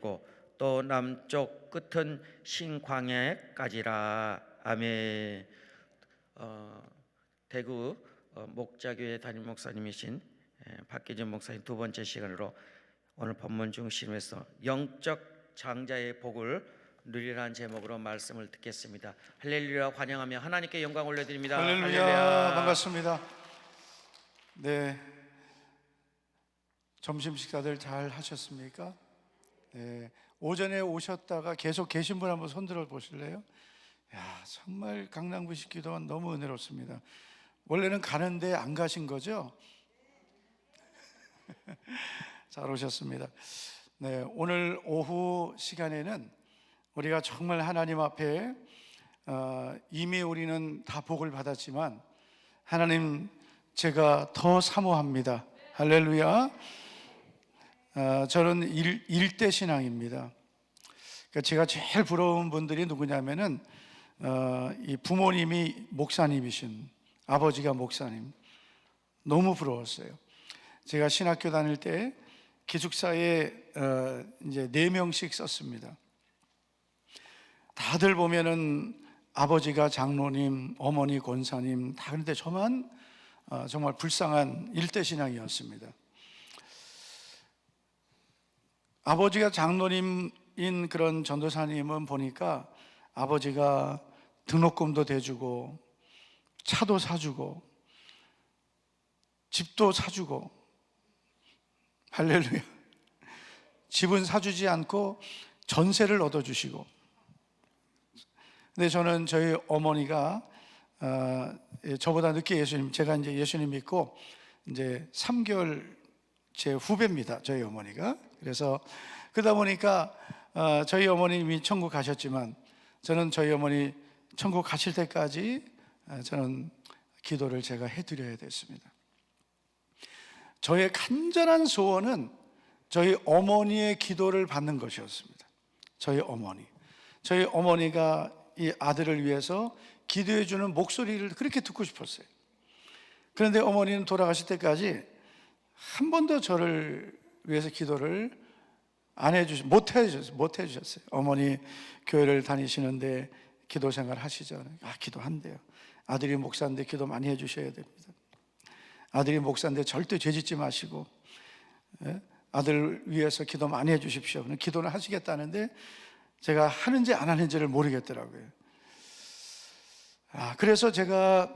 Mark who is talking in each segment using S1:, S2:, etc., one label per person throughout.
S1: 이르고 또 남쪽 끝은 신광야까지라. 아멘. 대구 목자교회 담임 목사님이신 박기준 목사님 두 번째 시간으로 오늘 본문 중심에서 영적 장자의 복을 누리라는 제목으로 말씀을 듣겠습니다. 할렐루야 환영하며 하나님께 영광 올려드립니다.
S2: 할렐루야. 반갑습니다. 네, 점심 식사들 잘 하셨습니까? 네, 오전에 오셨다가 계속 계신 분 한번 손들어 보실래요? 야, 정말 강남구식 기도원 너무 은혜롭습니다. 원래는 가는데 안 가신 거죠? 잘 오셨습니다. 네, 오늘 오후 시간에는 우리가 정말 하나님 앞에 이미 우리는 다 복을 받았지만 하나님 제가 더 사모합니다. 할렐루야. 저는 일대 신앙입니다. 그러니까 제가 제일 부러운 분들이 누구냐면은 이 부모님이 목사님이신 아버지가 목사님, 너무 부러웠어요. 제가 신학교 다닐 때 기숙사에 이제 4명씩 썼습니다. 다들 보면은 아버지가 장로님, 어머니 권사님 다. 그런데 저만 정말 불쌍한 일대 신앙이었습니다. 아버지가 장로님인 그런 전도사님은 보니까 아버지가 등록금도 대주고 차도 사주고 집도 사주고, 할렐루야. 집은 사주지 않고 전세를 얻어주시고. 근데 저는 저희 어머니가 저보다 늦게 제가 이제 예수님 믿고 이제 3개월 제 후배입니다. 저희 어머니가. 그래서 그러다 보니까 저희 어머님이 천국 가셨지만 저는 저희 어머니 천국 가실 때까지 저는 기도를 제가 해드려야 됐습니다. 저의 간절한 소원은 저희 어머니의 기도를 받는 것이었습니다. 저희 어머니가 이 아들을 위해서 기도해 주는 목소리를 그렇게 듣고 싶었어요. 그런데 어머니는 돌아가실 때까지 한 번도 저를 위해서 기도를 못 해주셨어요. 어머니 교회를 다니시는데 기도 생활 하시죠? 기도한대요. 아들이 목사인데 기도 많이 해주셔야 됩니다. 아들이 목사인데 절대 죄짓지 마시고 아들 위해서 기도 많이 해주십시오. 기도는 하시겠다는데 제가 하는지 안 하는지를 모르겠더라고요. 그래서 제가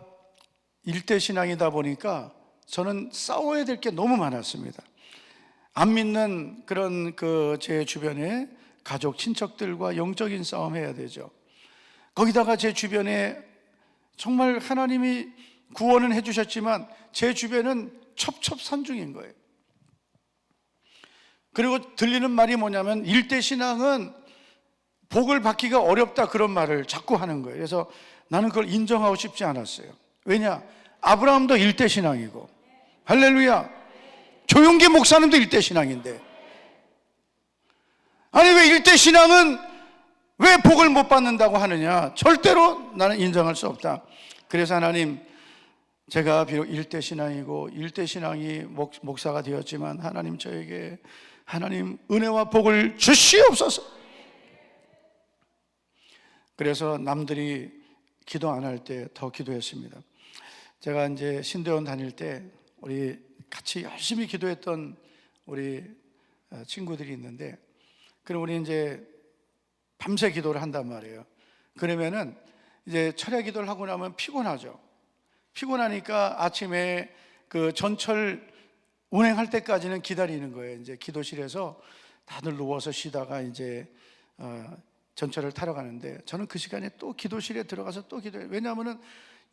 S2: 일대 신앙이다 보니까 저는 싸워야 될 게 너무 많았습니다. 안 믿는 그런 제 주변에 가족, 친척들과 영적인 싸움 해야 되죠. 거기다가 제 주변에 정말 하나님이 구원은 해주셨지만 제 주변은 첩첩산중인 거예요. 그리고 들리는 말이 뭐냐면 일대 신앙은 복을 받기가 어렵다, 그런 말을 자꾸 하는 거예요. 그래서 나는 그걸 인정하고 싶지 않았어요. 왜냐? 아브라함도 일대 신앙이고, 할렐루야. 조용기 목사님도 일대 신앙인데, 아니 왜 일대 신앙은 왜 복을 못 받는다고 하느냐? 절대로 나는 인정할 수 없다. 그래서 하나님, 제가 비록 일대 신앙이고 일대 신앙이 목사가 되었지만 하나님 저에게 하나님 은혜와 복을 주시옵소서. 그래서 남들이 기도 안 할 때 더 기도했습니다. 제가 이제 신대원 다닐 때 우리 같이 열심히 기도했던 우리 친구들이 있는데, 그럼 우리 이제 밤새 기도를 한단 말이에요. 그러면은 이제 철야 기도를 하고 나면 피곤하죠. 피곤하니까 아침에 그 전철 운행할 때까지는 기다리는 거예요. 이제 기도실에서 다들 누워서 쉬다가 이제 전철을 타러 가는데 저는 그 시간에 또 기도실에 들어가서 또 기도해요. 왜냐하면은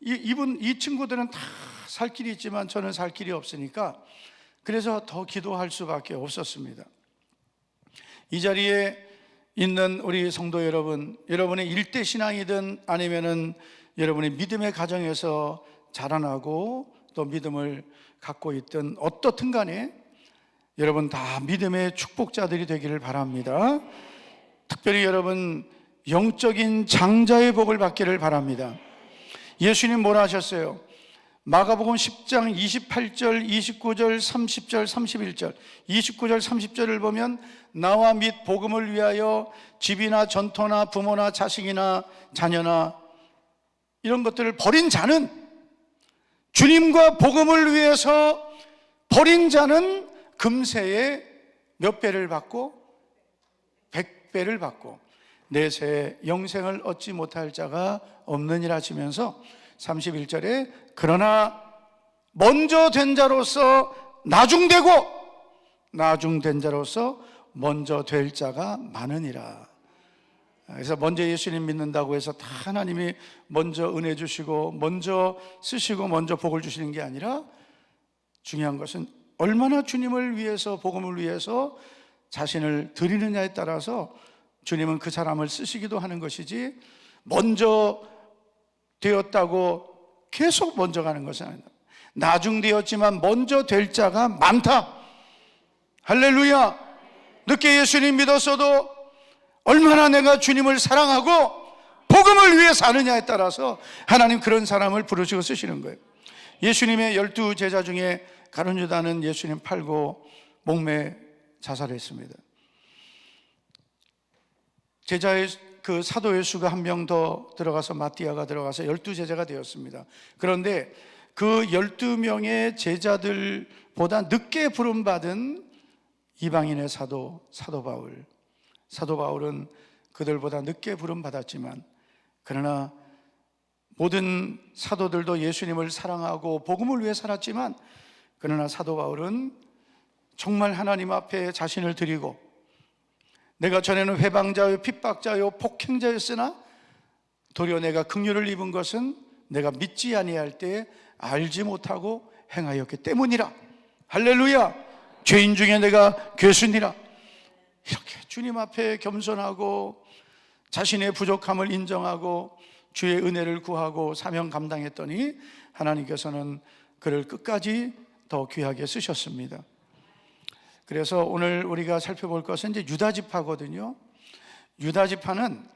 S2: 이 친구들은 다 살 길이 있지만 저는 살 길이 없으니까, 그래서 더 기도할 수밖에 없었습니다. 이 자리에 있는 우리 성도 여러분, 여러분의 일대 신앙이든 아니면은 여러분의 믿음의 가정에서 자라나고 또 믿음을 갖고 있든 어떻든 간에 여러분 다 믿음의 축복자들이 되기를 바랍니다. 특별히 여러분 영적인 장자의 복을 받기를 바랍니다. 예수님 뭐라 하셨어요? 마가복음 10장 28절, 29절, 30절, 31절, 29절, 30절을 보면 나와 및 복음을 위하여 집이나 전토나 부모나 자식이나 자녀나 이런 것들을 버린 자는, 주님과 복음을 위해서 버린 자는 금세에 몇 배를 받고 100배를 받고 내세 영생을 얻지 못할 자가 없느니라 하시면서 31절에 그러나 먼저 된 자로서 나중되고 나중된 자로서 먼저 될 자가 많으니라. 그래서 먼저 예수님 믿는다고 해서 다 하나님이 먼저 은혜 주시고 먼저 쓰시고 먼저 복을 주시는 게 아니라, 중요한 것은 얼마나 주님을 위해서, 복음을 위해서 자신을 드리느냐에 따라서 주님은 그 사람을 쓰시기도 하는 것이지, 먼저 되었다고 계속 먼저 가는 것은 아니다. 나중되었지만 먼저 될 자가 많다. 할렐루야. 늦게 예수님 믿었어도 얼마나 내가 주님을 사랑하고 복음을 위해 사느냐에 따라서 하나님 그런 사람을 부르시고 쓰시는 거예요. 예수님의 12 제자 중에 가룟 유다는 예수님 팔고 목매 자살했습니다. 제자의 그 사도의 수가 한 명 더 들어가서 마띠아가 들어가서 12 제자가 되었습니다. 그런데 그 12명의 제자들보다 늦게 부름받은 이방인의 사도 바울. 사도 바울은 그들보다 늦게 부름받았지만, 그러나 모든 사도들도 예수님을 사랑하고 복음을 위해 살았지만, 그러나 사도 바울은 정말 하나님 앞에 자신을 드리고, 내가 전에는 회방자요 핍박자요 폭행자였으나 도리어 내가 긍휼을 입은 것은 내가 믿지 아니할 때 알지 못하고 행하였기 때문이라. 할렐루야. 죄인 중에 내가 괴순이라. 이렇게 주님 앞에 겸손하고 자신의 부족함을 인정하고 주의 은혜를 구하고 사명 감당했더니 하나님께서는 그를 끝까지 더 귀하게 쓰셨습니다. 그래서 오늘 우리가 살펴볼 것은 이제 유다 지파거든요. 유다 지파는,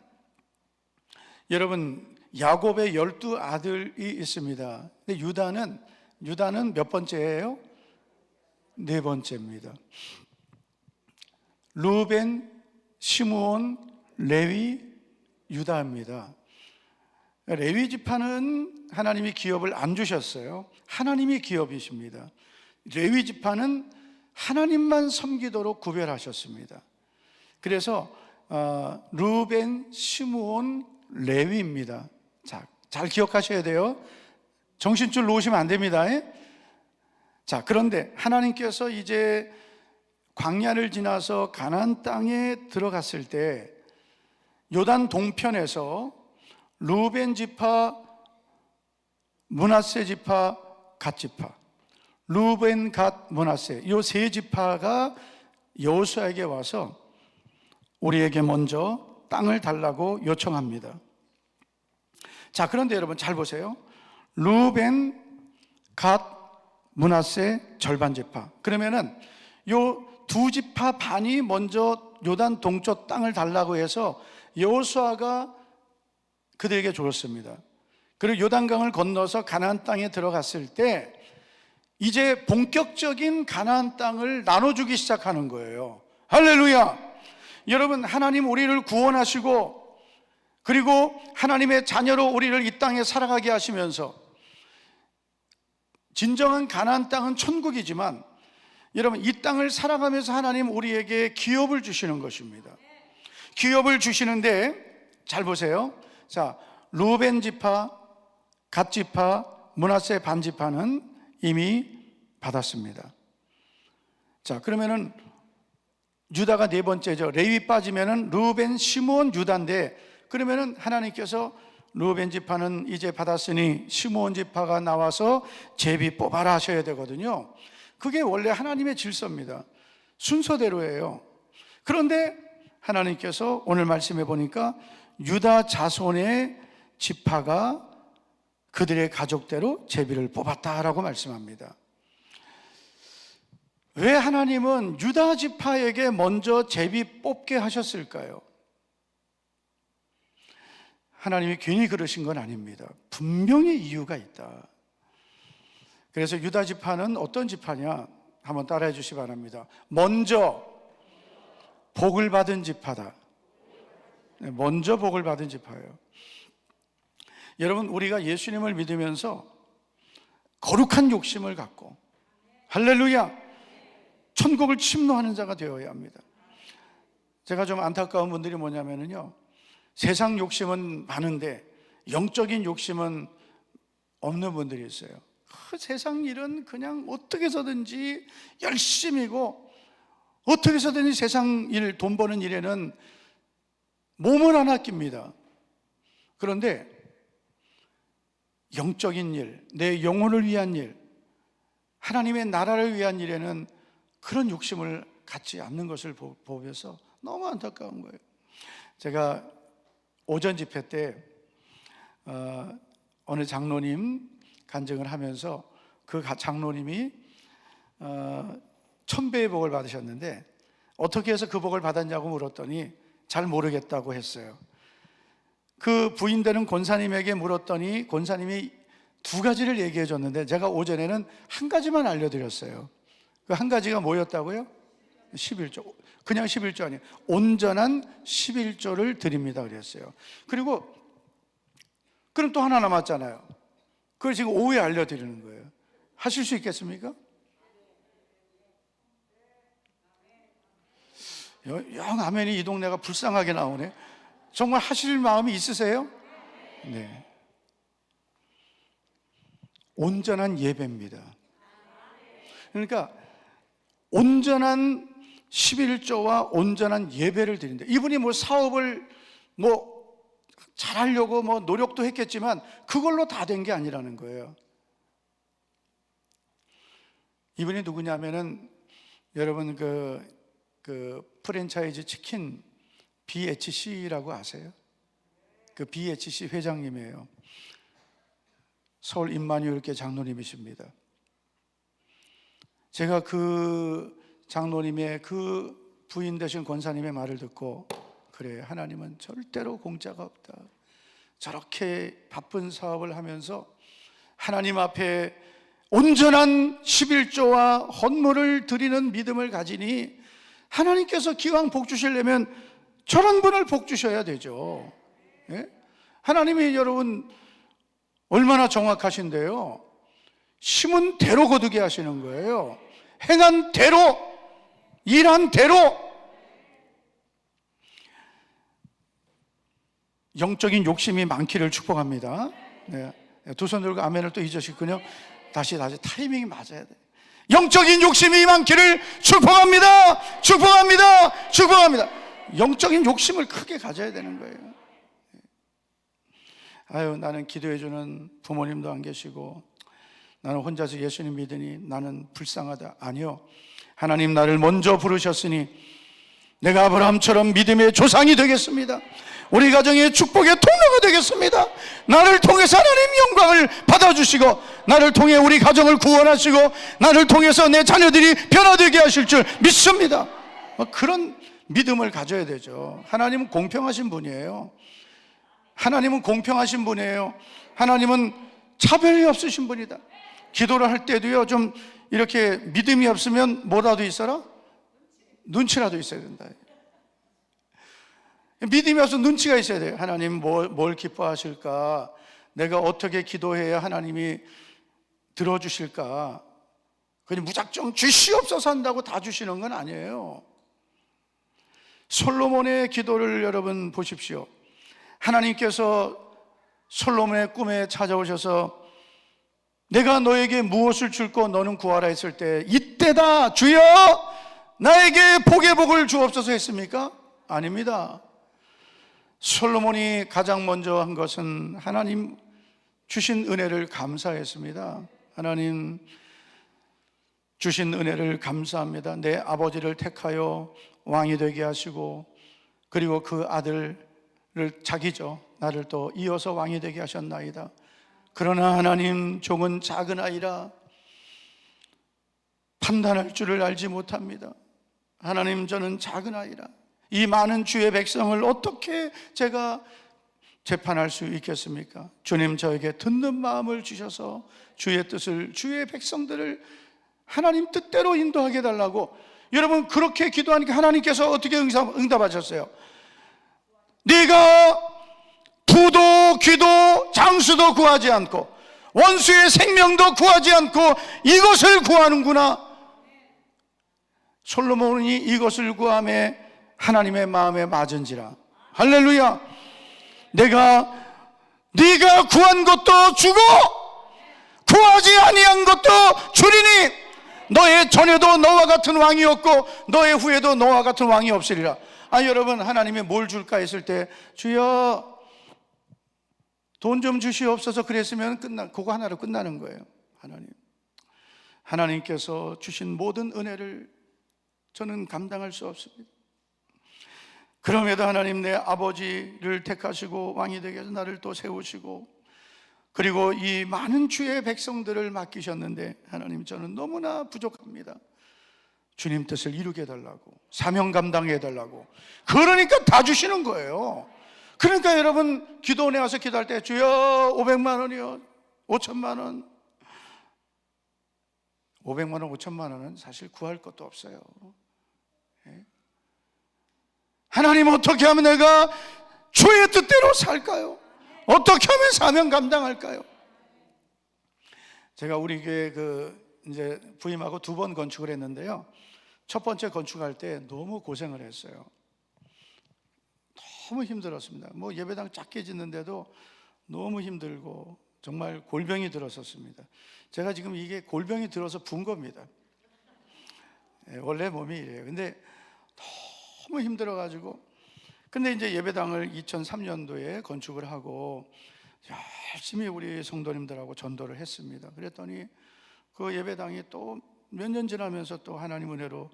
S2: 여러분, 야곱의 12 아들이 있습니다. 근데 유다는 몇 번째예요? 네 번째입니다. 루벤, 시므온, 레위, 유다입니다. 레위 지파는 하나님이 기업을 안 주셨어요. 하나님이 기업이십니다. 레위 지파는 하나님만 섬기도록 구별하셨습니다. 그래서 루벤, 시므온, 레위입니다. 자, 잘 기억하셔야 돼요. 정신줄 놓으시면 안 됩니다. 자, 그런데 하나님께서 이제 광야를 지나서 가나안 땅에 들어갔을 때 요단 동편에서 루벤 지파, 므낫세 지파, 갓 지파, 루벤, 갓, 므낫세, 이 세 지파가 여호수아에게 와서 우리에게 먼저 땅을 달라고 요청합니다. 자, 그런데 여러분 잘 보세요. 루벤, 갓, 므낫세 절반 지파. 그러면은 요 두 지파 반이 먼저 요단 동쪽 땅을 달라고 해서 여호수아가 그들에게 줬습니다. 그리고 요단강을 건너서 가나안 땅에 들어갔을 때 이제 본격적인 가나안 땅을 나눠주기 시작하는 거예요. 할렐루야. 여러분, 하나님 우리를 구원하시고 그리고 하나님의 자녀로 우리를 이 땅에 살아가게 하시면서, 진정한 가나안 땅은 천국이지만 여러분, 이 땅을 살아가면서 하나님 우리에게 기업을 주시는 것입니다. 기업을 주시는데 잘 보세요. 자, 루벤 지파, 갓 지파, 므낫세 반 지파는 이미 받았습니다. 자, 그러면은 유다가 네 번째죠. 레위 빠지면은 루벤, 시므온, 유다인데, 그러면은 하나님께서 루벤 지파는 이제 받았으니 시므온 지파가 나와서 제비 뽑아라 하셔야 되거든요. 그게 원래 하나님의 질서입니다. 순서대로예요. 그런데 하나님께서 오늘 말씀해 보니까 유다 자손의 지파가 그들의 가족대로 제비를 뽑았다라고 말씀합니다. 왜 하나님은 유다 지파에게 먼저 제비 뽑게 하셨을까요? 하나님이 괜히 그러신 건 아닙니다. 분명히 이유가 있다. 그래서 유다 지파는 어떤 지파냐? 한번 따라해 주시기 바랍니다. 먼저 복을 받은 지파다. 먼저 복을 받은 지파예요. 여러분, 우리가 예수님을 믿으면서 거룩한 욕심을 갖고, 할렐루야, 천국을 침노하는 자가 되어야 합니다. 제가 좀 안타까운 분들이 뭐냐면요, 세상 욕심은 많은데 영적인 욕심은 없는 분들이 있어요. 세상 일은 그냥 어떻게 해서든지 열심히고, 어떻게 해서든지 세상 일, 돈 버는 일에는 몸을 안 아낍니다. 그런데 영적인 일, 내 영혼을 위한 일, 하나님의 나라를 위한 일에는 그런 욕심을 갖지 않는 것을 보면서 너무 안타까운 거예요. 제가 오전 집회 때 어느 장로님 간증을 하면서 그 장로님이 1000배의 복을 받으셨는데 어떻게 해서 그 복을 받았냐고 물었더니 잘 모르겠다고 했어요. 그 부인되는 권사님에게 물었더니 권사님이 두 가지를 얘기해 줬는데 제가 오전에는 한 가지만 알려드렸어요. 그 한 가지가 뭐였다고요? 11조. 그냥 11조 아니에요. 온전한 11조를 드립니다 그랬어요. 그리고 그럼 또 하나 남았잖아요. 그걸 지금 오후에 알려드리는 거예요. 하실 수 있겠습니까? 영 아멘이 이 동네가 불쌍하게 나오네. 정말 하실 마음이 있으세요? 네. 온전한 예배입니다. 그러니까 온전한 11조와 온전한 예배를 드린다. 이분이 뭐 사업을 뭐 잘하려고 뭐 노력도 했겠지만 그걸로 다 된 게 아니라는 거예요. 이분이 누구냐면은 여러분 그 프랜차이즈 치킨 BHC라고 아세요? 그 BHC 회장님이에요. 서울 임마누엘교회 장로님이십니다. 제가 그 장로님의 그 부인 되신 권사님의 말을 듣고, 그래, 하나님은 절대로 공짜가 없다. 저렇게 바쁜 사업을 하면서 하나님 앞에 온전한 11조와 헌물을 드리는 믿음을 가지니 하나님께서 기왕 복 주시려면 저런 분을 복 주셔야 되죠. 예? 하나님이 여러분 얼마나 정확하신데요. 심은 대로 거두게 하시는 거예요. 행한 대로, 일한 대로. 영적인 욕심이 많기를 축복합니다. 네. 두 손 들고 아멘을 또 잊으시군요. 다시 타이밍이 맞아야 돼. 영적인 욕심이 많기를 축복합니다. 축복합니다. 축복합니다. 영적인 욕심을 크게 가져야 되는 거예요. 아유, 나는 기도해주는 부모님도 안 계시고 나는 혼자서 예수님 믿으니 나는 불쌍하다. 아니요, 하나님 나를 먼저 부르셨으니 내가 아브라함처럼 믿음의 조상이 되겠습니다. 우리 가정의 축복의 통로가 되겠습니다. 나를 통해서 하나님 영광을 받아주시고 나를 통해 우리 가정을 구원하시고 나를 통해서 내 자녀들이 변화되게 하실 줄 믿습니다. 그런 믿음을 가져야 되죠. 하나님은 공평하신 분이에요. 하나님은 공평하신 분이에요. 하나님은 차별이 없으신 분이다. 기도를 할 때도요, 좀 이렇게 믿음이 없으면 뭐라도 있어라? 눈치라도 있어야 된다. 믿음이 없으면 눈치가 있어야 돼요. 하나님 뭘 기뻐하실까? 내가 어떻게 기도해야 하나님이 들어주실까? 그냥 무작정 주시옵소서 한다고 다 주시는 건 아니에요. 솔로몬의 기도를 여러분 보십시오. 하나님께서 솔로몬의 꿈에 찾아오셔서 내가 너에게 무엇을 줄고 너는 구하라 했을 때 이때다 주여 나에게 복의 복을 주옵소서 했습니까? 아닙니다. 솔로몬이 가장 먼저 한 것은 하나님 주신 은혜를 감사했습니다. 하나님 주신 은혜를 감사합니다. 내 아버지를 택하여 왕이 되게 하시고 그리고 그 아들을 자기죠, 나를 또 이어서 왕이 되게 하셨나이다. 그러나 하나님 종은 작은 아이라 판단할 줄을 알지 못합니다. 하나님 저는 작은 아이라 이 많은 주의 백성을 어떻게 제가 재판할 수 있겠습니까? 주님 저에게 듣는 마음을 주셔서 주의 뜻을, 주의 백성들을 하나님 뜻대로 인도하게 해달라고. 여러분 그렇게 기도하니까 하나님께서 어떻게 응답하셨어요? 네가 부도 귀도 장수도 구하지 않고 원수의 생명도 구하지 않고 이것을 구하는구나. 솔로몬이 이것을 구하며 하나님의 마음에 맞은지라. 할렐루야. 네가 구한 것도 주고 구하지 아니한 것도 주리니 너의 전에도 너와 같은 왕이 없고 너의 후에도 너와 같은 왕이 없으리라. 여러분 하나님이 뭘 줄까 했을 때 주여 돈 좀 주시옵소서 그랬으면 그거 하나로 끝나는 거예요. 하나님께서 주신 모든 은혜를 저는 감당할 수 없습니다. 그럼에도 하나님 내 아버지를 택하시고 왕이 되게 해서 나를 또 세우시고 그리고 이 많은 주의 백성들을 맡기셨는데 하나님 저는 너무나 부족합니다. 주님 뜻을 이루게 해달라고, 사명 감당해 해달라고. 그러니까 다 주시는 거예요. 그러니까 여러분 기도원에 와서 기도할 때 주여 500만 원이요 5천만 원 500만 원 5천만 원은 사실 구할 것도 없어요. 하나님 어떻게 하면 내가 주의 뜻대로 살까요? 어떻게 하면 사명 감당할까요? 제가 우리 교회 이제 부임하고 2번 건축을 했는데요. 첫 번째 건축할 때 너무 고생을 했어요. 너무 힘들었습니다. 뭐 예배당 작게 짓는데도 너무 힘들고 정말 골병이 들었었습니다. 제가 지금 이게 골병이 들어서 분 겁니다. 원래 몸이 이래요. 근데 너무 힘들어가지고 근데 이제 예배당을 2003년도에 건축을 하고 열심히 우리 성도님들하고 전도를 했습니다. 그랬더니 그 예배당이 또 몇 년 지나면서 또 하나님 은혜로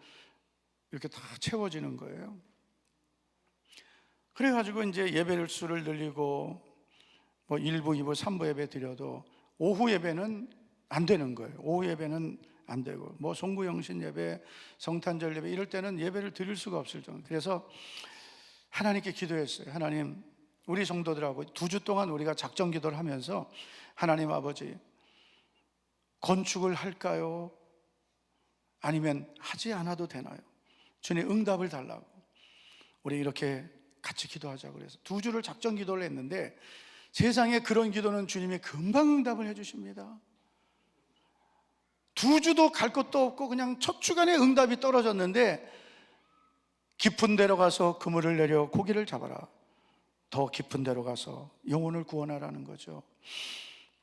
S2: 이렇게 다 채워지는 거예요. 그래가지고 이제 예배를 수를 늘리고 뭐 1부, 2부, 3부 예배 드려도 오후 예배는 안 되는 거예요. 오후 예배는 안 되고 뭐 송구영신 예배, 성탄절 예배 이럴 때는 예배를 드릴 수가 없을 정도. 그래서 하나님께 기도했어요. 하나님 우리 성도들하고 2주 동안 우리가 작정 기도를 하면서 하나님 아버지 건축을 할까요? 아니면 하지 않아도 되나요? 주님 응답을 달라고 우리 이렇게 같이 기도하자고 그래서 2주를 작정 기도를 했는데 세상에 그런 기도는 주님이 금방 응답을 해주십니다. 2주도 갈 것도 없고 그냥 첫 주간에 응답이 떨어졌는데 깊은 데로 가서 그물을 내려 고기를 잡아라. 더 깊은 데로 가서 영혼을 구원하라는 거죠.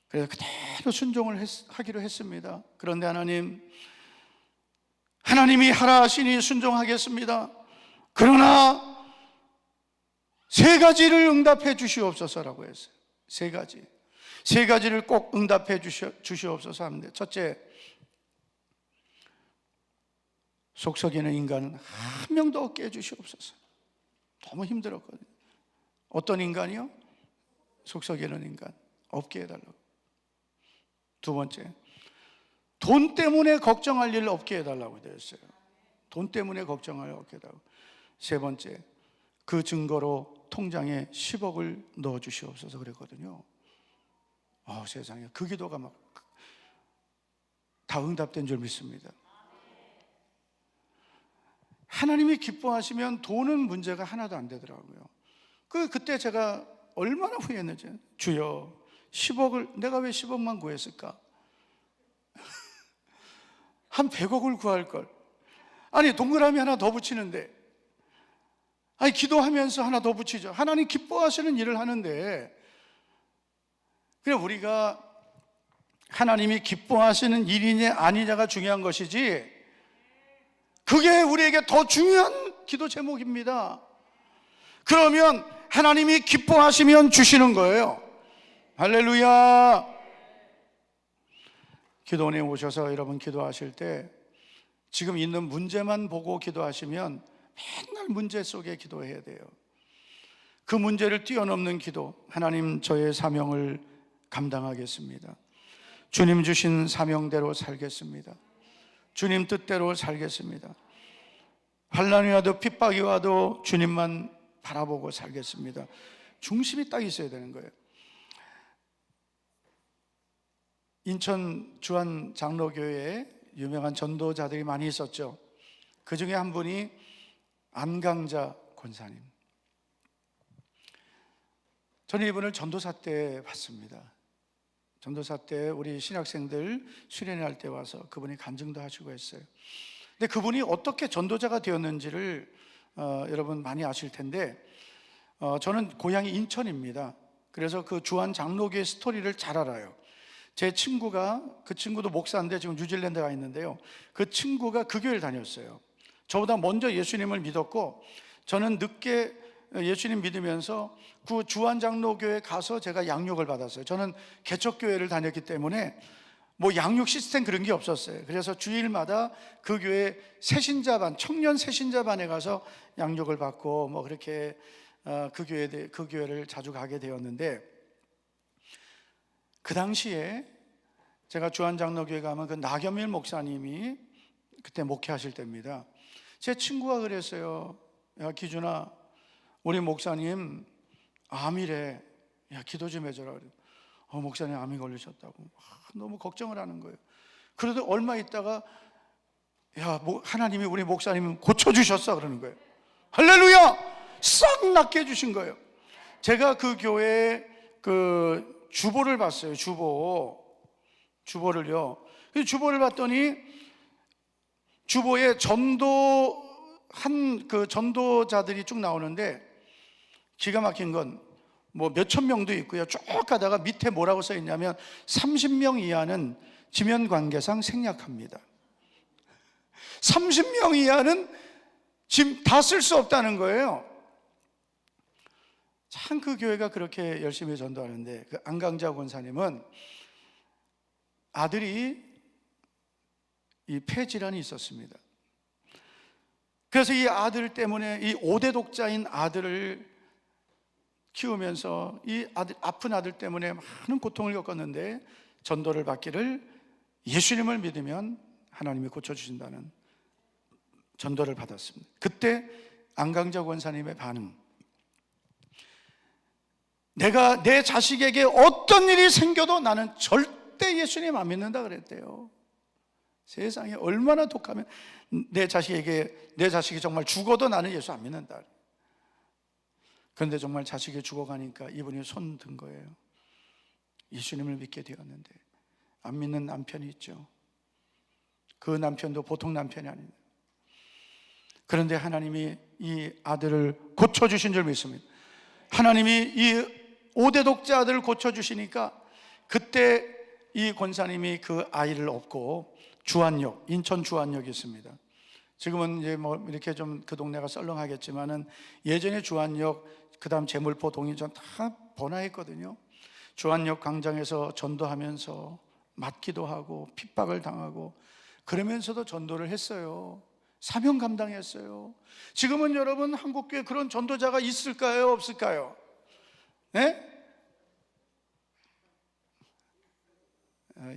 S2: 그래서 그대로 순종을 하기로 했습니다. 그런데 하나님이 하라 하시니 순종하겠습니다. 그러나 3가지를 응답해 주시옵소서라고 했어요. 3가지를 꼭 응답해 주시옵소서 하는데 첫째, 속썩이는 인간 한 명도 없게 해주시옵소서. 너무 힘들었거든요. 어떤 인간이요? 속썩이는 인간 없게 해달라고. 2번째, 돈 때문에 걱정할 일 없게 해달라고 되어 있어요. 돈 때문에 걱정할 일 없게 해달라고. 3번째, 그 증거로 통장에 10억을 넣어 주시옵소서 그랬거든요. 세상에 그 기도가 막 다 응답된 줄 믿습니다. 하나님이 기뻐하시면 돈은 문제가 하나도 안 되더라고요. 그때 제가 얼마나 후회했는지. 주여 10억을 내가 왜 10억만 구했을까? 한 100억을 구할 걸. 아니 동그라미 하나 더 붙이는데 기도하면서 하나 더 붙이죠. 하나님 기뻐하시는 일을 하는데 그냥 우리가 하나님이 기뻐하시는 일이냐 아니냐가 중요한 것이지 그게 우리에게 더 중요한 기도 제목입니다. 그러면 하나님이 기뻐하시면 주시는 거예요. 할렐루야. 기도원에 오셔서 여러분 기도하실 때 지금 있는 문제만 보고 기도하시면 맨날 문제 속에 기도해야 돼요. 그 문제를 뛰어넘는 기도. 하나님 저의 사명을 감당하겠습니다. 주님 주신 사명대로 살겠습니다. 주님 뜻대로 살겠습니다. 환난이 와도 핍박이 와도 주님만 바라보고 살겠습니다. 중심이 딱 있어야 되는 거예요. 인천 주한 장로교회에 유명한 전도자들이 많이 있었죠. 그 중에 한 분이 안강자 권사님. 저는 이분을 전도사 때 봤습니다. 전도사 때 우리 신학생들 수련회 때 와서 그분이 간증도 하시고 했어요. 근데 그분이 어떻게 전도자가 되었는지를 여러분 많이 아실 텐데, 저는 고향이 인천입니다. 그래서 그 주한 장로교회 스토리를 잘 알아요. 제 친구가, 그 친구도 목사인데 지금 뉴질랜드 가 있는데요, 그 친구가 그 교회를 다녔어요. 저보다 먼저 예수님을 믿었고, 저는 늦게 예수님 믿으면서 그 주한 장로교회 가서 제가 양육을 받았어요. 저는 개척교회를 다녔기 때문에 뭐 양육 시스템 그런 게 없었어요. 그래서 주일마다 그 교회 새신자반, 청년 새신자반에 가서 양육을 받고 뭐 그렇게 그 교회를 자주 가게 되었는데, 그 당시에 제가 주한장로교회 가면 그 나겸일 목사님이 그때 목회하실 때입니다. 제 친구가 그랬어요. 야, 기준아, 우리 목사님 암이래. 야, 기도 좀 해줘라. 목사님 암이 걸리셨다고. 너무 걱정을 하는 거예요. 그래도 얼마 있다가 야, 하나님이 우리 목사님 고쳐주셨어 그러는 거예요. 할렐루야! 싹 낫게 해주신 거예요. 제가 그 교회에 그 주보를 봤어요. 주보를요. 주보를 봤더니 주보에 전도한 그 전도자들이 쭉 나오는데, 기가 막힌 건 뭐 몇천 명도 있고요. 쭉 가다가 밑에 뭐라고 써 있냐면 30명 이하는 지면 관계상 생략합니다. 30명 이하는 지금 다 쓸 수 없다는 거예요. 참 그 교회가 그렇게 열심히 전도하는데, 그 안강자 권사님은 아들이 이 폐질환이 있었습니다. 그래서 이 아들 때문에, 이 5대 독자인 아들을 키우면서 이 아픈 아들 때문에 많은 고통을 겪었는데, 전도를 받기를, 예수님을 믿으면 하나님이 고쳐주신다는 전도를 받았습니다. 그때 안강자 권사님의 반응, 내가 내 자식에게 어떤 일이 생겨도 나는 절대 예수님 안 믿는다 그랬대요. 세상에 얼마나 독하면 내 자식이 정말 죽어도 나는 예수 안 믿는다. 그런데 정말 자식이 죽어가니까 이분이 손 든 거예요. 예수님을 믿게 되었는데, 안 믿는 남편이 있죠. 그 남편도 보통 남편이 아닙니다. 그런데 하나님이 이 아들을 고쳐주신 줄 믿습니다. 하나님이 이 5대 독자 아들을 고쳐주시니까 그때 이 권사님이 그 아이를 업고 주안역, 인천 주안역이 있습니다. 지금은 이제 뭐 이렇게 좀 그 동네가 썰렁하겠지만은 예전에 주안역, 그 다음 제물포, 동인천 다 번화했거든요. 주안역 광장에서 전도하면서 맞기도 하고 핍박을 당하고 그러면서도 전도를 했어요. 사명 감당했어요. 지금은 여러분 한국교회 그런 전도자가 있을까요? 없을까요? 네?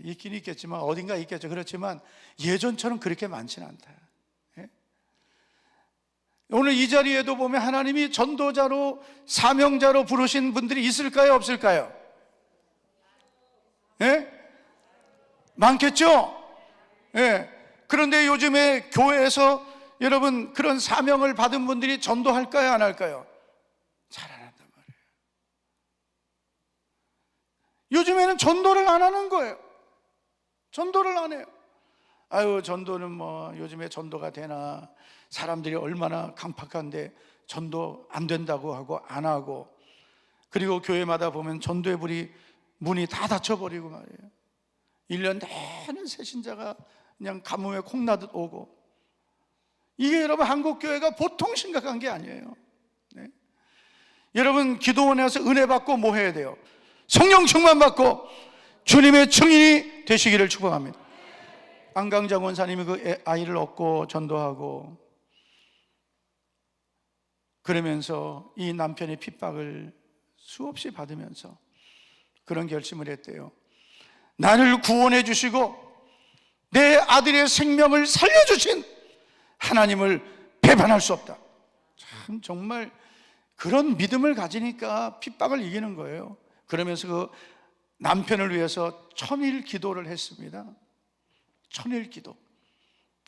S2: 있긴 있겠지만, 어딘가 있겠죠. 그렇지만 예전처럼 그렇게 많지는 않다. 네? 오늘 이 자리에도 보면 하나님이 전도자로, 사명자로 부르신 분들이 있을까요? 없을까요? 네? 많겠죠? 네. 그런데 요즘에 교회에서 여러분 그런 사명을 받은 분들이 전도할까요? 안 할까요? 잘 안 한단 말이에요. 요즘에는 전도를 안 하는 거예요. 전도를 안 해요. 아유, 전도는 뭐 요즘에 전도가 되나, 사람들이 얼마나 강팍한데 전도 안 된다고 하고 안 하고, 그리고 교회마다 보면 전도의 문이 다 닫혀버리고 말이에요. 1년 내내 새신자가 그냥 가뭄에 콩나듯 오고, 이게 여러분 한국교회가 보통 심각한 게 아니에요. 네? 여러분 기도원에 와서 은혜 받고 뭐 해야 돼요? 성령 충만 받고 주님의 증인이 되시기를 축복합니다. 안강자 권사님이 그 아이를 얻고 전도하고 그러면서 이 남편의 핍박을 수없이 받으면서 그런 결심을 했대요. 나를 구원해 주시고 내 아들의 생명을 살려주신 하나님을 배반할 수 없다. 참 정말 그런 믿음을 가지니까 핍박을 이기는 거예요. 그러면서 그 남편을 위해서 1000일 기도를 했습니다. 1000일 기도,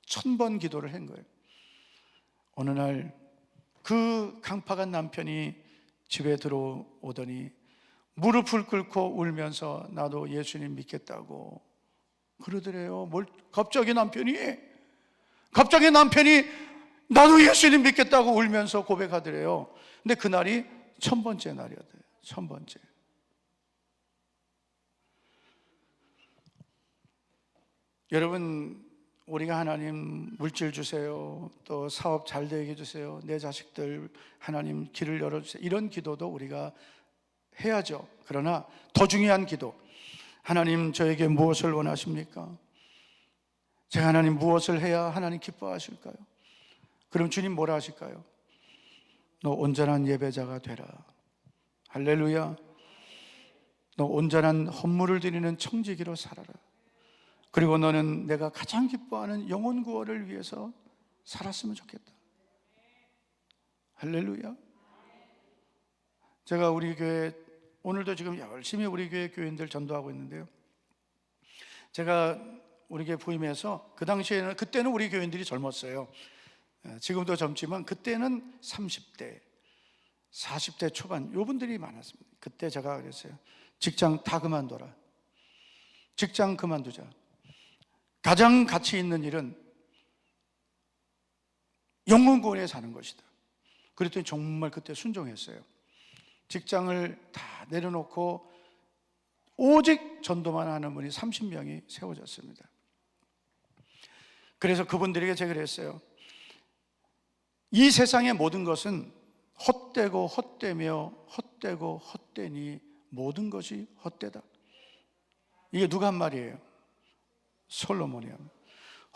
S2: 1000번 기도를 한 거예요. 어느 날 그 강팍한 남편이 집에 들어오더니 무릎을 꿇고 울면서 나도 예수님 믿겠다고 그러더래요. 갑자기 남편이 나도 예수님 믿겠다고 울면서 고백하더래요. 근데 그날이 1000번째 날이었대요. 1000번째. 여러분, 우리가 하나님 물질 주세요, 또 사업 잘 되게 해주세요, 내 자식들 하나님 길을 열어주세요, 이런 기도도 우리가 해야죠. 그러나 더 중요한 기도, 하나님 저에게 무엇을 원하십니까? 제가 하나님 무엇을 해야 하나님 기뻐하실까요? 그럼 주님 뭐라 하실까요? 너 온전한 예배자가 되라. 할렐루야. 너 온전한 헌물을 드리는 청지기로 살아라. 그리고 너는 내가 가장 기뻐하는 영혼 구원을 위해서 살았으면 좋겠다. 할렐루야. 제가 우리 교회 오늘도 지금 열심히 우리 교회 교인들 전도하고 있는데요, 제가 우리 교회 부임해서 그 당시에는, 그때는 우리 교인들이 젊었어요. 지금도 젊지만 그때는 30대 40대 초반 요 분들이 많았습니다. 그때 제가 그랬어요. 직장 다 그만둬라. 직장 그만두자. 가장 가치 있는 일은 영혼 구원에 사는 것이다. 그랬더니 정말 그때 순종했어요. 직장을 다 내려놓고 오직 전도만 하는 분이 30명이 세워졌습니다. 그래서 그분들에게 제가 그랬어요. 이 세상의 모든 것은 헛되고 헛되며 헛되고 헛되니 모든 것이 헛되다. 이게 누가 한 말이에요? 솔로몬이 한 말.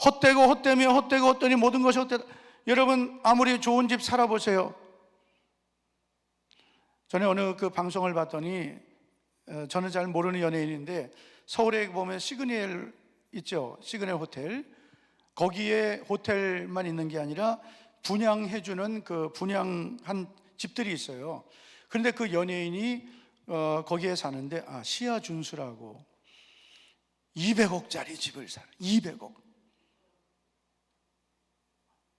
S2: 헛되고 헛되며 헛되고 헛되니 모든 것이 헛되다. 여러분, 아무리 좋은 집 살아보세요. 전에 어느 그 방송을 봤더니, 저는 잘 모르는 연예인인데 서울에 보면 시그널 있죠. 시그널 호텔. 거기에 호텔만 있는 게 아니라 분양해주는 그 분양한 집들이 있어요. 그런데 그 연예인이 거기에 사는데, 시아 준수라고 200억짜리 집을 살아. 200억.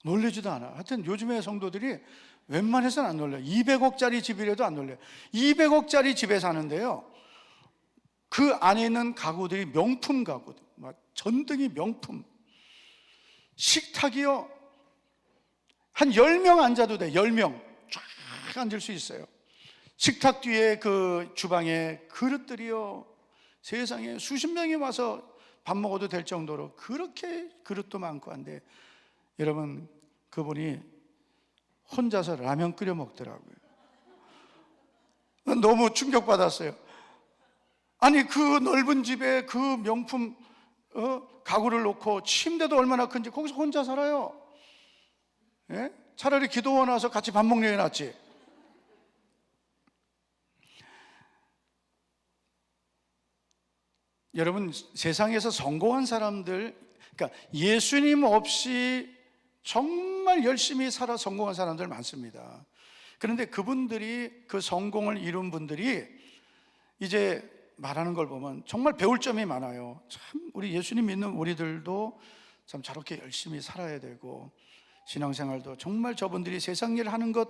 S2: 놀라지도 않아. 하여튼 요즘에 성도들이 웬만해서는 안 놀라요. 200억짜리 집이라도 안 놀라요. 200억짜리 집에 사는데요, 그 안에 있는 가구들이 명품 가구들, 막 전등이 명품, 식탁이요 한 10명 앉아도 돼. 10명 쫙 앉을 수 있어요. 식탁 뒤에 그 주방에 그릇들이요, 세상에 수십 명이 와서 밥 먹어도 될 정도로 그렇게 그릇도 많고 한데, 여러분, 그분이 혼자서 라면 끓여 먹더라고요. 너무 충격받았어요. 아니, 그 넓은 집에 그 명품 가구를 놓고 침대도 얼마나 큰지 거기서 혼자 살아요. 예? 차라리 기도원 와서 같이 밥 먹는 게 낫지. 여러분, 세상에서 성공한 사람들, 그러니까 예수님 없이 정말 열심히 살아 성공한 사람들 많습니다. 그런데 그분들이, 그 성공을 이룬 분들이 이제 말하는 걸 보면 정말 배울 점이 많아요. 참, 우리 예수님 믿는 우리들도 참 저렇게 열심히 살아야 되고, 신앙생활도 정말 저분들이 세상 일 하는 것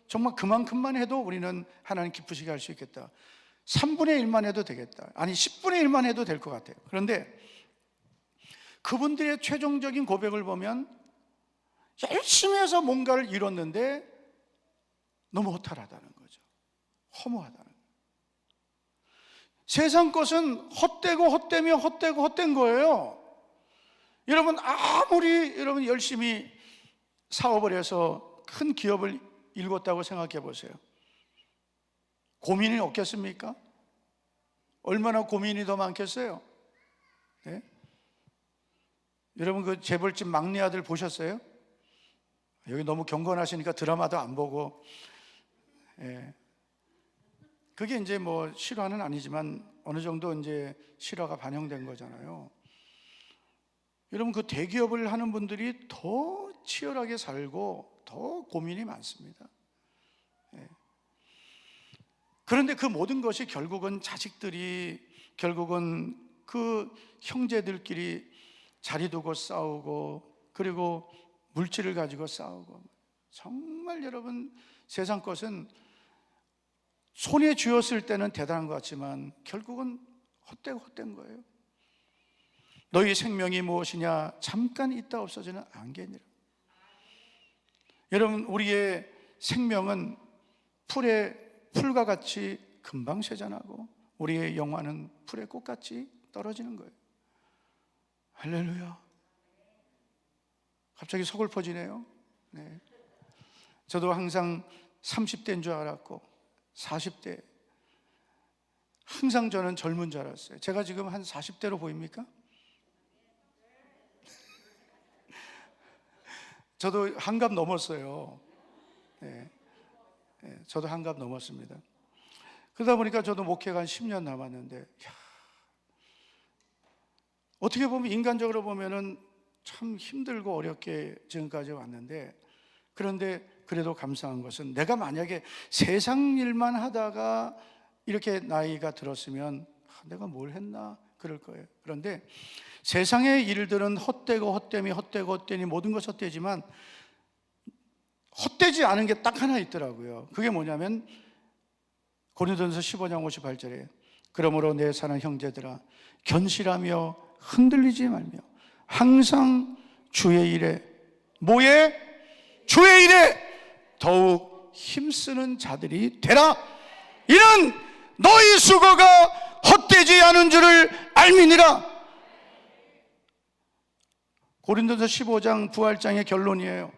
S2: 정말 그만큼만 해도 우리는 하나님 기쁘시게 할 수 있겠다. 3분의 1만 해도 되겠다. 아니 10분의 1만 해도 될 것 같아요. 그런데 그분들의 최종적인 고백을 보면 열심히 해서 뭔가를 이뤘는데 너무 허탈하다는 거죠. 허무하다는 거예요. 세상 것은 헛되고 헛되며 헛되고 헛된 거예요. 여러분, 아무리 여러분 열심히 사업을 해서 큰 기업을 일궜다고 생각해 보세요. 고민이 없겠습니까? 얼마나 고민이 더 많겠어요? 네? 여러분, 그 재벌집 막내 아들 보셨어요? 여기 너무 경건하시니까 드라마도 안 보고, 예. 그게 이제 뭐 실화는 아니지만 어느 정도 이제 실화가 반영된 거잖아요. 여러분, 그 대기업을 하는 분들이 더 치열하게 살고 더 고민이 많습니다. 예. 그런데 그 모든 것이 결국은 결국은 그 형제들끼리 자리 두고 싸우고, 그리고 물질을 가지고 싸우고. 정말 여러분, 세상 것은 손에 쥐었을 때는 대단한 것 같지만 결국은 헛된 거예요. 너희 생명이 무엇이냐? 잠깐 있다 없어지는 안개니라. 여러분, 우리의 생명은 풀과 같이 금방 쇠잔하고 우리의 영혼은 풀의 꽃같이 떨어지는 거예요. 할렐루야. 갑자기 서글퍼지네요. 네. 저도 항상 30대인 줄 알았고 40대, 항상 저는 젊은 줄 알았어요. 제가 지금 한 40대로 보입니까? 저도 한갑 넘었어요. 네. 네, 저도 한갑 넘었습니다. 그러다 보니까 저도 목회가 한 10년 남았는데, 어떻게 보면 인간적으로 보면은 참 힘들고 어렵게 지금까지 왔는데, 그런데 그래도 감사한 것은 내가 만약에 세상 일만 하다가 이렇게 나이가 들었으면 내가 뭘 했나 그럴 거예요. 그런데 세상의 일들은 헛되니 모든 것 헛되지만 헛되지 않은 게 딱 하나 있더라고요. 그게 뭐냐면 고린도전서 15장 58절에 그러므로 내 사는 형제들아 견실하며 흔들리지 말며 항상 주의 일에 주의 일에 더욱 힘쓰는 자들이 되라. 이는 너희 수고가 헛되지 않은 줄을 알미니라. 고린도서 15장 부활장의 결론이에요.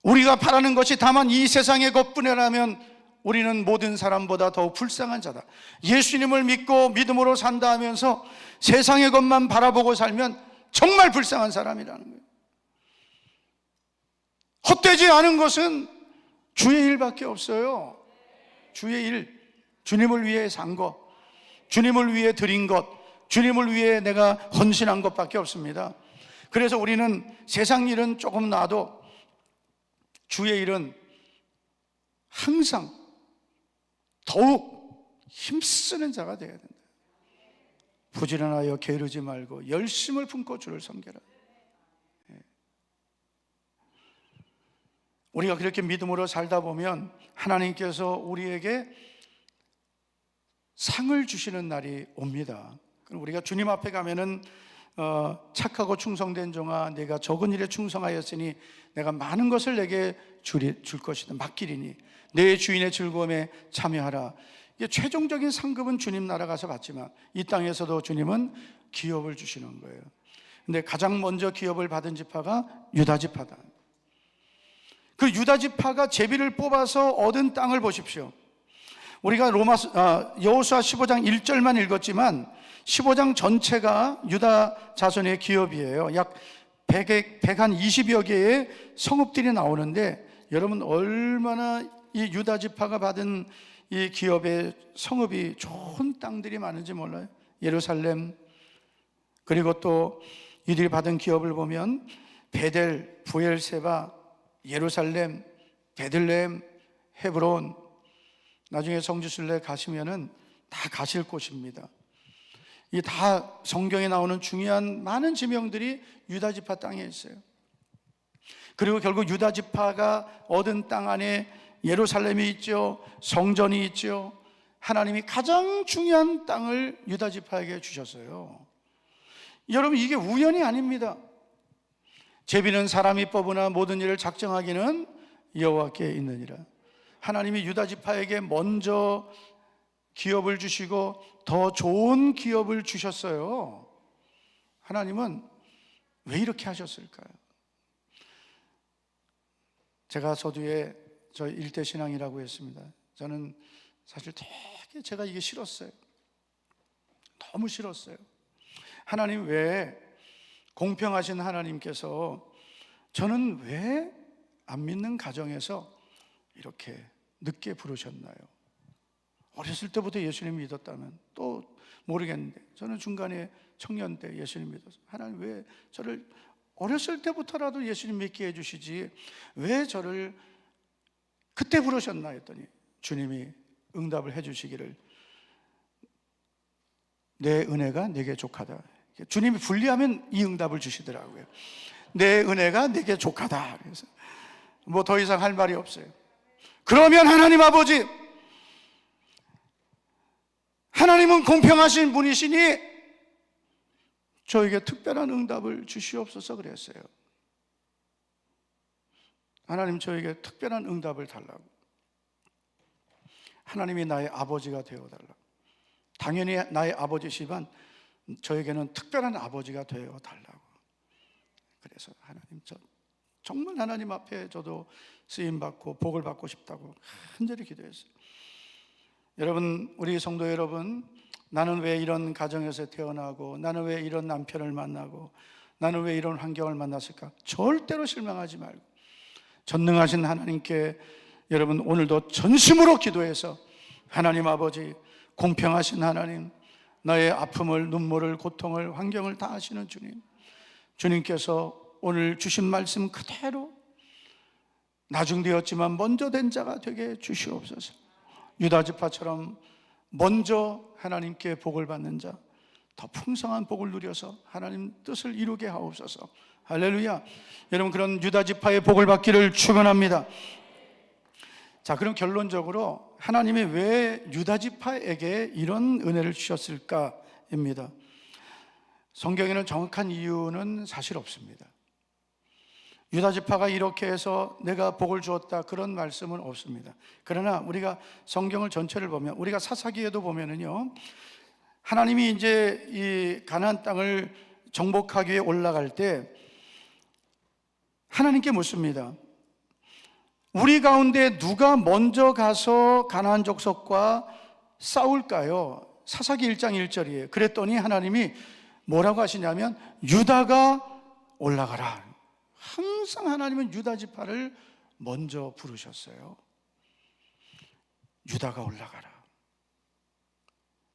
S2: 우리가 바라는 것이 다만 이 세상의 것뿐이라면 우리는 모든 사람보다 더 불쌍한 자다. 예수님을 믿고 믿음으로 산다 하면서 세상의 것만 바라보고 살면 정말 불쌍한 사람이라는 거예요. 헛되지 않은 것은 주의 일밖에 없어요. 주의 일, 주님을 위해 산 것, 주님을 위해 드린 것, 주님을 위해 내가 헌신한 것밖에 없습니다. 그래서 우리는 세상 일은 조금 놔도 주의 일은 항상 더욱 힘쓰는 자가 되어야 된다. 부지런하여 게으르지 말고 열심을 품고 주를 섬겨라. 우리가 그렇게 믿음으로 살다 보면 하나님께서 우리에게 상을 주시는 날이 옵니다. 우리가 주님 앞에 가면은 착하고 충성된 종아 내가 적은 일에 충성하였으니 내가 많은 것을 내게 줄 것이다. 맡기리니 내 주인의 즐거움에 참여하라. 이게 최종적인 상급은 주님 나라 가서 받지만 이 땅에서도 주님은 기업을 주시는 거예요. 근데 가장 먼저 기업을 받은 지파가 유다 지파다. 그 유다 지파가 제비를 뽑아서 얻은 땅을 보십시오. 우리가 여호수아 15장 1절만 읽었지만 15장 전체가 유다 자손의 기업이에요. 약 120여 개의 성읍들이 나오는데 여러분 얼마나 이 유다 지파가 받은 이 기업의 성읍이 좋은 땅들이 많은지 몰라요. 예루살렘, 그리고 또 이들이 받은 기업을 보면 베델, 부엘세바, 예루살렘, 베들레헴, 헤브론, 나중에 성지순례 가시면은 다 가실 곳입니다. 이 다 성경에 나오는 중요한 많은 지명들이 유다 지파 땅에 있어요. 그리고 결국 유다 지파가 얻은 땅 안에 예루살렘이 있죠, 성전이 있죠. 하나님이 가장 중요한 땅을 유다 지파에게 주셨어요. 여러분 이게 우연이 아닙니다. 제비는 사람이 뽑으나 모든 일을 작정하기는 여호와께 있느니라. 하나님이 유다 지파에게 먼저 기업을 주시고 더 좋은 기업을 주셨어요. 하나님은 왜 이렇게 하셨을까요? 제가 서두에 저 일대 신앙이라고 했습니다. 저는 사실 되게 제가 이게 싫었어요. 너무 싫었어요. 하나님 왜 공평하신 하나님께서 저는 왜 안 믿는 가정에서 이렇게 늦게 부르셨나요? 어렸을 때부터 예수님 믿었다면 또 모르겠는데 저는 중간에 청년 때 예수님 믿었어요. 하나님 왜 저를 어렸을 때부터라도 예수님 믿게 해주시지 왜 저를 그때 부르셨나 했더니 주님이 응답을 해주시기를 내 은혜가 내게 족하다. 주님이 분리하면 이 응답을 주시더라고요. 내 은혜가 내게 족하다. 그래서 뭐 더 이상 할 말이 없어요. 그러면 하나님 아버지, 하나님은 공평하신 분이시니 저에게 특별한 응답을 주시옵소서 그랬어요. 하나님, 저에게 특별한 응답을 달라고. 하나님이 나의 아버지가 되어달라고. 당연히 나의 아버지시지만 저에게는 특별한 아버지가 되어달라고. 그래서 하나님, 정말 하나님 앞에 저도 쓰임받고 복을 받고 싶다고 간절히 기도했어요. 여러분, 우리 성도 여러분, 나는 왜 이런 가정에서 태어나고, 나는 왜 이런 남편을 만나고, 나는 왜 이런 환경을 만났을까? 절대로 실망하지 말고 전능하신 하나님께 여러분 오늘도 전심으로 기도해서, 하나님 아버지, 공평하신 하나님, 나의 아픔을, 눈물을, 고통을, 환경을 다 아시는 주님, 주님께서 오늘 주신 말씀 그대로 나중되었지만 먼저 된 자가 되게 주시옵소서. 유다 지파처럼 먼저 하나님께 복을 받는 자, 더 풍성한 복을 누려서 하나님 뜻을 이루게 하옵소서. 할렐루야. 여러분, 그런 유다 지파의 복을 받기를 축원합니다. 자, 그럼 결론적으로 하나님이 왜 유다 지파에게 이런 은혜를 주셨을까입니다. 성경에는 정확한 이유는 사실 없습니다. 유다 지파가 이렇게 해서 내가 복을 주었다, 그런 말씀은 없습니다. 그러나 우리가 성경을 전체를 보면, 우리가 사사기에도 보면은요, 하나님이 이제 이 가나안 땅을 정복하기 위해 올라갈 때 하나님께 묻습니다. 우리 가운데 누가 먼저 가서 가나안 족속과 싸울까요? 사사기 1장 1절이에요. 그랬더니 하나님이 뭐라고 하시냐면 유다가 올라가라. 항상 하나님은 유다 지파를 먼저 부르셨어요. 유다가 올라가라.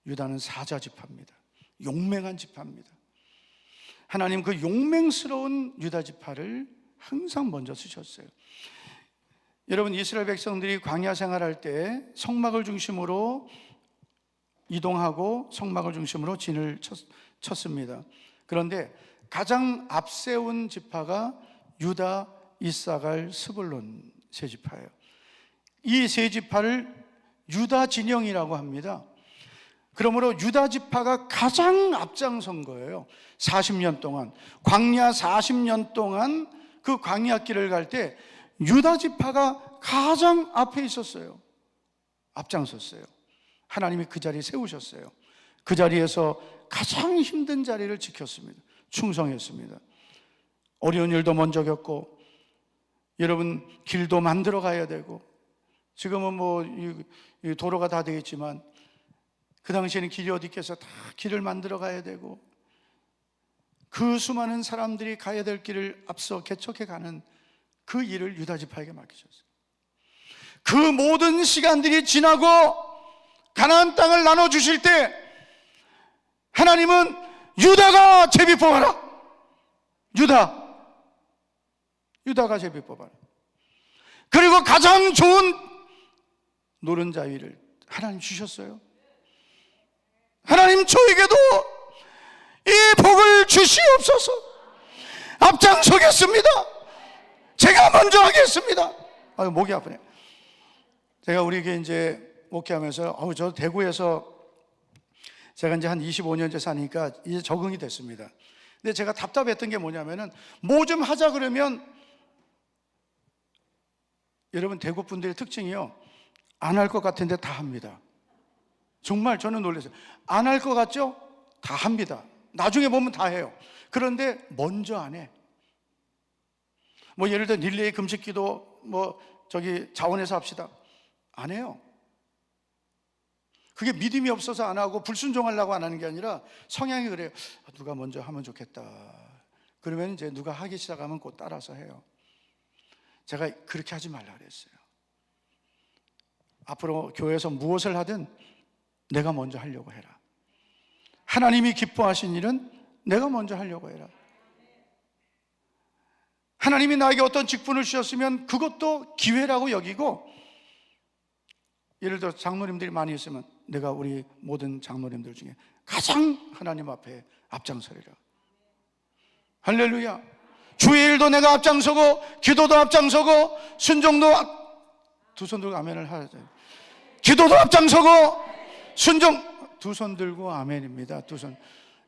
S2: 유다는 사자 지파입니다. 용맹한 지파입니다. 하나님 그 용맹스러운 유다 지파를 항상 먼저 쓰셨어요. 여러분, 이스라엘 백성들이 광야 생활할 때 성막을 중심으로 이동하고 성막을 중심으로 진을 쳤습니다. 그런데 가장 앞세운 지파가 유다, 이사갈, 스불론 세 지파예요. 이 세 지파를 유다 진영이라고 합니다. 그러므로 유다 지파가 가장 앞장선 거예요. 40년 동안, 광야 40년 동안 그 광야길을 갈 때 유다 지파가 가장 앞에 있었어요. 앞장섰어요. 하나님이 그 자리에 세우셨어요. 그 자리에서 가장 힘든 자리를 지켰습니다. 충성했습니다. 어려운 일도 먼저 겪고, 여러분 길도 만들어 가야 되고, 지금은 뭐 이 도로가 다 되어 있지만 그 당시에는 길이 어디 있겠어. 다 길을 만들어 가야 되고, 그 수많은 사람들이 가야 될 길을 앞서 개척해 가는 그 일을 유다 지파에게 맡기셨어요. 그 모든 시간들이 지나고 가나안 땅을 나눠 주실 때 하나님은 유다가 제비 뽑아라. 유다가 제비 뽑아라. 그리고 가장 좋은 노른자위를 하나님 주셨어요. 하나님, 저에게도 이 복을 주시옵소서. 앞장서겠습니다. 제가 먼저 하겠습니다. 아유, 목이 아프네. 제가 우리 교회 이제 목회하면서 저 대구에서 제가 이제 한 25년째 사니까 이제 적응이 됐습니다. 근데 제가 답답했던 게 뭐냐면은 뭐 좀 하자 그러면, 여러분 대구 분들의 특징이요, 안 할 것 같은데 다 합니다. 정말 저는 놀랐어요. 안 할 것 같죠? 다 합니다. 나중에 보면 다 해요. 그런데 먼저 안 해. 뭐 예를 들어 릴레이 금식기도 뭐 저기 자원해서 합시다. 안 해요. 그게 믿음이 없어서 안 하고 불순종하려고 안 하는 게 아니라 성향이 그래요. 누가 먼저 하면 좋겠다. 그러면 이제 누가 하기 시작하면 곧 따라서 해요. 제가 그렇게 하지 말라 그랬어요. 앞으로 교회에서 무엇을 하든 내가 먼저 하려고 해라. 하나님이 기뻐하신 일은 내가 먼저 하려고 해라. 하나님이 나에게 어떤 직분을 주셨으면 그것도 기회라고 여기고, 예를 들어 장로님들이 많이 있으면 내가 우리 모든 장로님들 중에 가장 하나님 앞에 앞장서리라. 할렐루야. 주의 일도 내가 앞장서고 기도도 앞장서고 순종도 두 손 들고 아멘을 하자. 기도도 앞장서고 순종 두 손 들고 아멘입니다. 두 손.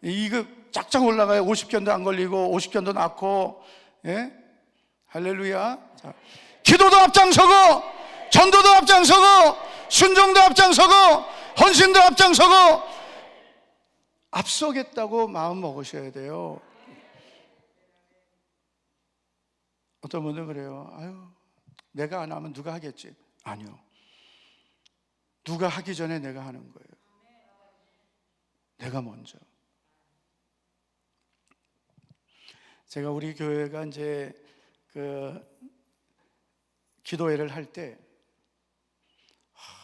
S2: 이거 쫙쫙 올라가요. 50견도 안 걸리고 50견도 낳고. 예? 할렐루야. 자, 기도도 앞장서고 전도도 앞장서고 순종도 앞장서고 헌신도 앞장서고 앞서겠다고 마음 먹으셔야 돼요. 어떤 분들은 그래요. 아유, 내가 안 하면 누가 하겠지? 아니요. 누가 하기 전에 내가 하는 거예요. 내가 먼저. 제가 우리 교회가 이제 기도회를 할 때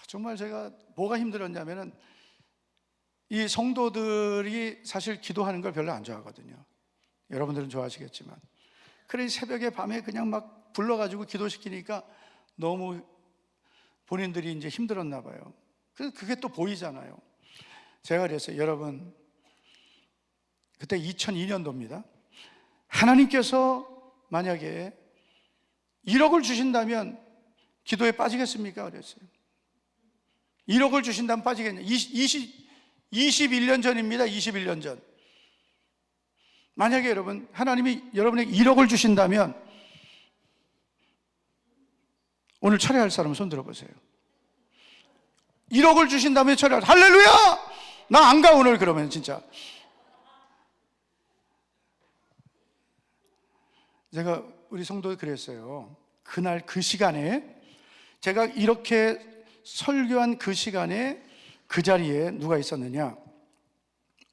S2: 정말 제가 뭐가 힘들었냐면은 이 성도들이 사실 기도하는 걸 별로 안 좋아하거든요. 여러분들은 좋아하시겠지만. 그래 새벽에 밤에 그냥 막 불러가지고 기도시키니까 너무 본인들이 이제 힘들었나 봐요. 그래서 그게 또 보이잖아요. 제가 그랬어요. 여러분, 그때 2002년도입니다. 하나님께서 만약에 1억을 주신다면 기도에 빠지겠습니까? 그랬어요. 1억을 주신다면 빠지겠냐? 21년 전입니다. 21년 전. 만약에 여러분, 하나님이 여러분에게 1억을 주신다면 오늘 철회할 사람은 손 들어보세요. 1억을 주신다면 철회할. 할렐루야! 나 안 가 오늘 그러면 진짜. 제가 우리 성도에 그랬어요. 그날 그 시간에 제가 이렇게 설교한 그 시간에 그 자리에 누가 있었느냐?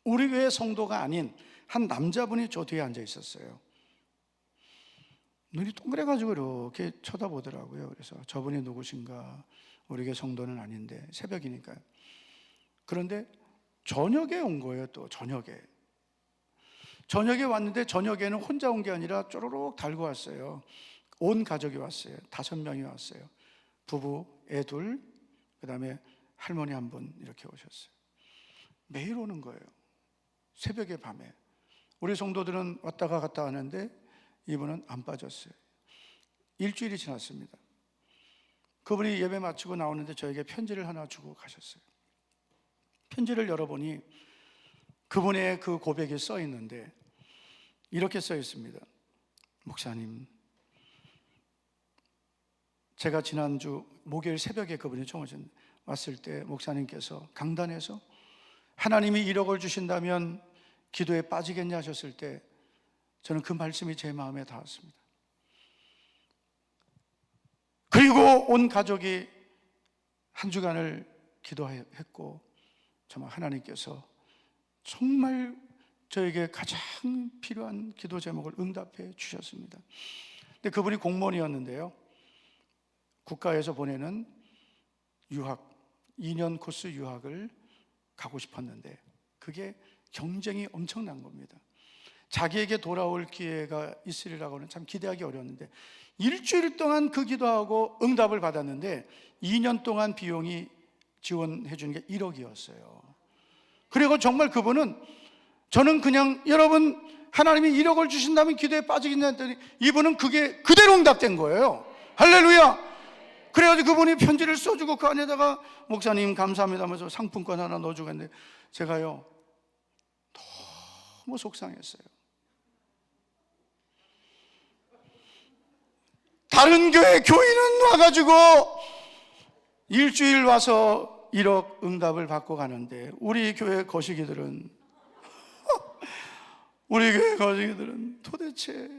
S2: 우리 교회 성도가 아닌 한 남자분이 저 뒤에 앉아 있었어요. 눈이 동그래가지고 이렇게 쳐다보더라고요. 그래서 저분이 누구신가? 우리 교회 성도는 아닌데 새벽이니까요. 그런데 저녁에 온 거예요. 또 저녁에 왔는데 저녁에는 혼자 온 게 아니라 쪼르륵 달고 왔어요. 온 가족이 왔어요. 5명이 왔어요. 부부, 애 둘, 그 다음에 할머니 한 분 이렇게 오셨어요. 매일 오는 거예요. 새벽에 밤에. 우리 성도들은 왔다가 갔다 하는데 이분은 안 빠졌어요. 일주일이 지났습니다. 그분이 예배 마치고 나오는데 저에게 편지를 하나 주고 가셨어요. 편지를 열어보니 그분의 그 고백이 써 있는데 이렇게 써 있습니다. 목사님, 제가 지난주 목요일 새벽에 그분이 처음 왔을 때 목사님께서 강단에서 하나님이 1억을 주신다면 기도에 빠지겠냐 하셨을 때 저는 그 말씀이 제 마음에 닿았습니다. 그리고 온 가족이 한 주간을 기도했고 정말 하나님께서 정말 저에게 가장 필요한 기도 제목을 응답해 주셨습니다. 근데 그분이 공무원이었는데요, 국가에서 보내는 유학 2년 코스 유학을 가고 싶었는데 그게 경쟁이 엄청난 겁니다. 자기에게 돌아올 기회가 있으리라고는 참 기대하기 어려웠는데 일주일 동안 그 기도하고 응답을 받았는데 2년 동안 비용이 지원해 주는 게 1억이었어요. 그리고 정말 그분은 저는 그냥 여러분 하나님이 1억을 주신다면 기도에 빠지겠냐 했더니 이분은 그게 그대로 응답된 거예요. 할렐루야. 그래가지고 그분이 편지를 써주고 그 안에다가 목사님 감사합니다 하면서 상품권 하나 넣어주고 했는데 제가요 너무 속상했어요. 다른 교회 교인은 와가지고 일주일 와서 1억 응답을 받고 가는데 우리 교회 거시기들은 도대체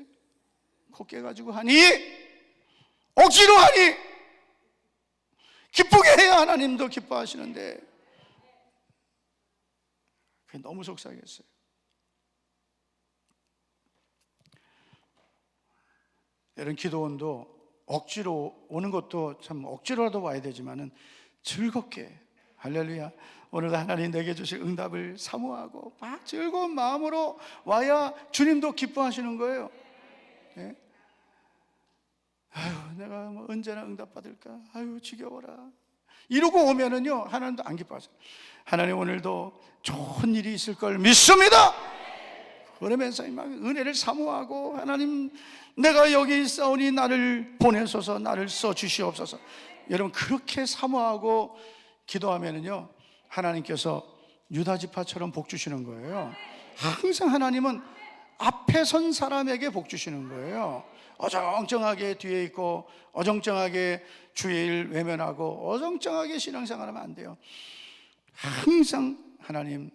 S2: 곱게 가지고 하니? 억지로 하니? 기쁘게 해야 하나님도 기뻐하시는데 그게 너무 속상했어요. 이런 기도원도 억지로 오는 것도 참 억지로라도 와야 되지만은 즐겁게, 할렐루야, 오늘도 하나님 내게 주실 응답을 사모하고 막 즐거운 마음으로 와야 주님도 기뻐하시는 거예요. 네? 아유, 내가 뭐 언제나 응답 받을까? 아유, 지겨워라. 이러고 오면은요, 하나님도 안 기뻐하세요. 하나님 오늘도 좋은 일이 있을 걸 믿습니다. 그러면서 막 은혜를 사모하고, 하나님 내가 여기 있사오니 나를 보내소서, 나를 써주시옵소서. 여러분 그렇게 사모하고 기도하면은요, 하나님께서 유다 지파처럼 복 주시는 거예요. 항상 하나님은 앞에 선 사람에게 복 주시는 거예요. 어정쩡하게 뒤에 있고 어정쩡하게 주의 일 외면하고 어정쩡하게 신앙생활하면 안 돼요. 항상 하나님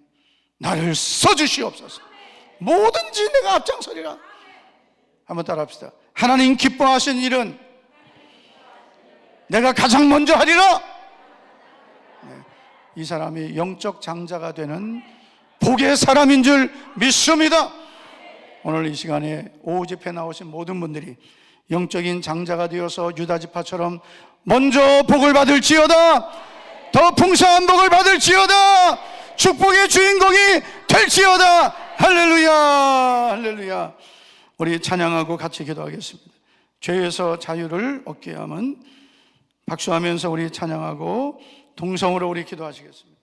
S2: 나를 써주시옵소서. 뭐든지 내가 앞장서리라. 한번 따라합시다. 하나님 기뻐하신 일은 내가 가장 먼저 하리라. 네, 이 사람이 영적 장자가 되는 복의 사람인 줄 믿습니다. 오늘 이 시간에 오후 집회 나오신 모든 분들이 영적인 장자가 되어서 유다 지파처럼 먼저 복을 받을지어다. 더 풍성한 복을 받을지어다. 축복의 주인공이 될지어다. 할렐루야, 할렐루야. 우리 찬양하고 같이 기도하겠습니다. 죄에서 자유를 얻게 함은 박수하면서 우리 찬양하고 동성으로 우리 기도하시겠습니다.